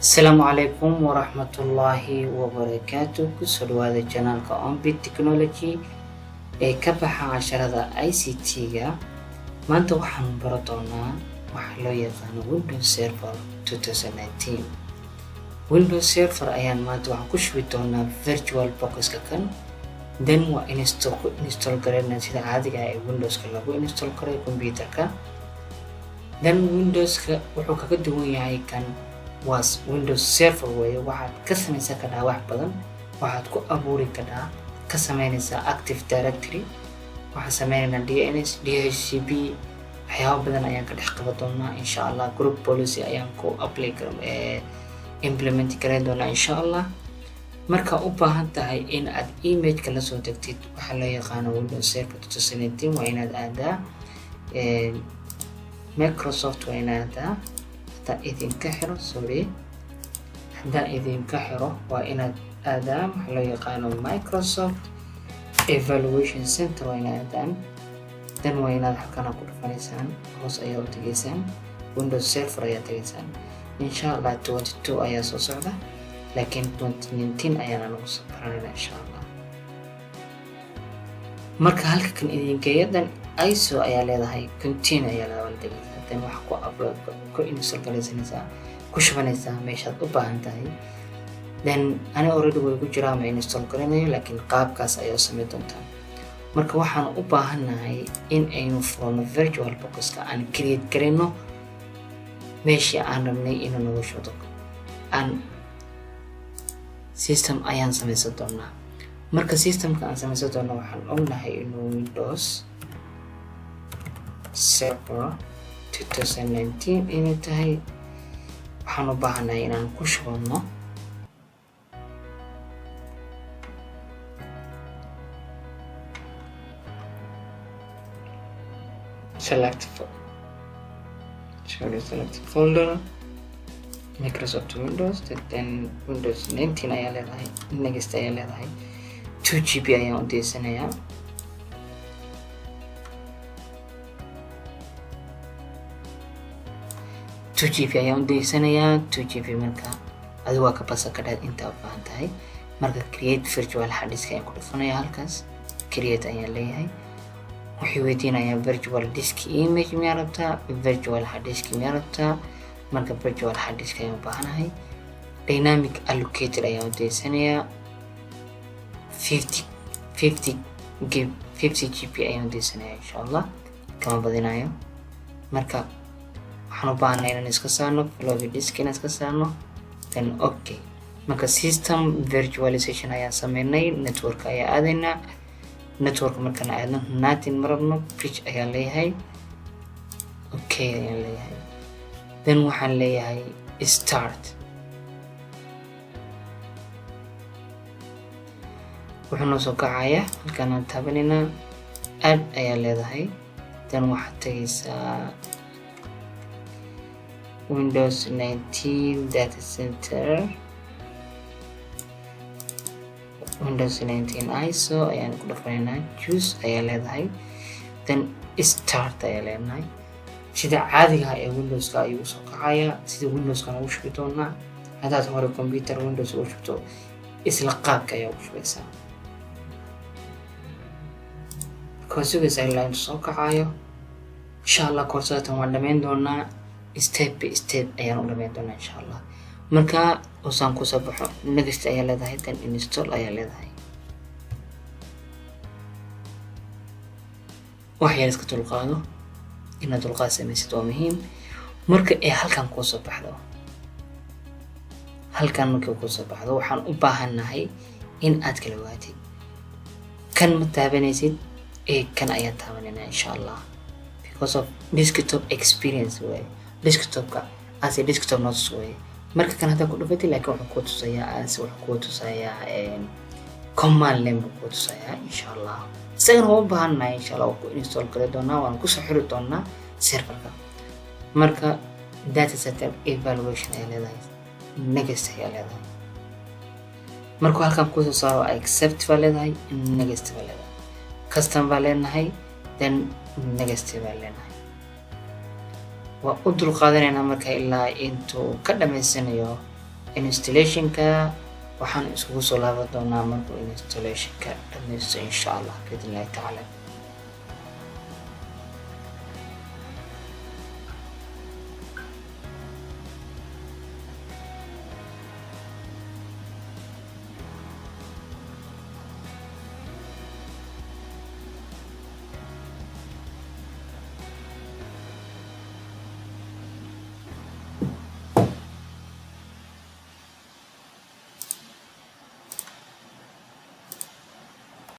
Asalaamu calaykum waraxmatullaahi wabarakaatuh. Kusoo dhawaada janaalka Onbit Technology ee ka baxa casharada ICT-ga. Maanta waxaan baran doonaa waxa loo yaqaano Windows Server 2019. Windows Server ayaan maanta waxaan ku shubi doonaa virtual box-ka kan. Then waa install gareynaa sida caadiga ah ee Windows-ka lagu install garay computer-ka. Then Windows-ka wuxuu kaga duwan yahay kan was Windows Server way waxaad ka samaysan kartaa wax badan. Waxaad ku abuuri kartaa ka samaynaysaa Active Directory, waxaad samaynaysaa DNS, DHCP, waxyaabo badan ayaan ka dhex qaban doonaa insha Allah. Group policy ayaan ku implement gareyn doonaa insha Allah. Marka u baahan tahay in aad image la soo degtid waxa loo yaqaano Windows Server 2019 waa inaad aadaa Microsoft waa inaad aadaa idinka xiro waa inaad aadaa waxa loo yaqaano Microsoft Evaluation Center waa inaad aadaan. Then waa inaad halkan ku dhufanaysaan hoos ayaa u tegaysaan Windows Server ayaa tegaysaan. insha Allah 22 ayaa soo socda laakiin 2019 ayaana lagu soo baranayna insha Allah. marka halka kan idinkayadan ISO ayaa leedahay, continue ayaa la wadaagaysaa. then wax ku upload ku install galaysanaysaa ku shubanaysaa meeshaad u baahan tahay. then ana already way ku jiraa ma install garanayo laakiin qaabkaas ayaa sameyn doontaa. marka waxaan u baahanahay in aynu furno virtual box-ka aan create gareyno meeshii aan rabnay inuu nagu shudo system ayaan samaysan doonaa. marka systemka aan samaysan doono waxaan ognahay inuu Windows Server 2019 inay tahay. waxaan u baahanahay inaan ku shubano select folder Microsoft Windows, then Windows 19 ayaa leedahay, next ayaa leedahay. 2GB ayaan u deysanayaa. ayaan u deysanayaa 2GB marka adigu waa ka basan kartaa inta u baahan tahay. marka create virtual hard disk ayaan ku dhufanayaa halkaas create ayaan leeyahay. waxay weydiinayaa virtual disk image miyaa rabtaa, virtual hard disk miyaa rabtaa. marka virtual hard disk ayaan u baahanahay. dynamic allocated ayaan u deysanayaa 50GB ayaan u deysanayaa insha Allah, kama badinayo. marka waxaan u baahanahay inaan iska saarno floppy disk inaan iska saarno then okay. marka system virtualization ayaan sameynay. network ayaa aadaynaa. network markaan aadno nothing marabno bridge ayaan leeyahay, okay ayaan leeyahay. then waxaan leeyahay start. wuxuu noo soo kacayaa halkaan aan taabanaynaa add ayaa leedahay. then waxaad tagaysaa Windows 19 data center, Windows 19 ISO ayaan ku dhufanaynaa, choose ayaa leedahay. then start ayaa leedahay. sida caadiga ah ee Windows-ka ayuu soo kacayaa sida Windows-ka ugu shubi doonaa. haddaad hore computer Windows ugu shubto isla qaabka ayaa ugu shubaysaa. sugaysaa ilaa intuu soo kacayo. insha Allah koorsatan waan dhammayn doonaa step by step ayaan u dhammayn doonaa insha Allah. marka usaan ku soo baxo next ayaa leedahay, then install ayaa leedahay. wax yar iska dulqaado, inaad dulqaad samaysid waa muhiim. marka ay halkan kuu soo baxdo waxaan u baahanahay in aad kala waatid. kan ma taabanaysid kan ayaa taabanayna insha Allah because of desktop experience way. desktopka as a desktop notes way. marka kan hadda ku dhufatay laakiin wuxuu ku tusayaa command line ku tusayaa insha Allah. isaga oo baahanahay insha Allah ku install kale doonaa waan ku soo xiri doonaa serverka. marka data center evaluation ayaa leedahay, next ayaa leedahay. marka halkan ku soo saaro accept baa leedahay, next baa leedahay, custom baa leedahay, then next baa leedahay. waa u dulqaadanaynaa marka ilaa intuu ka dhamaysanayo installationka waxaan isugu soo laaban doonaa markuu installationka dhammaysto insha allah biidnillahi tacaala.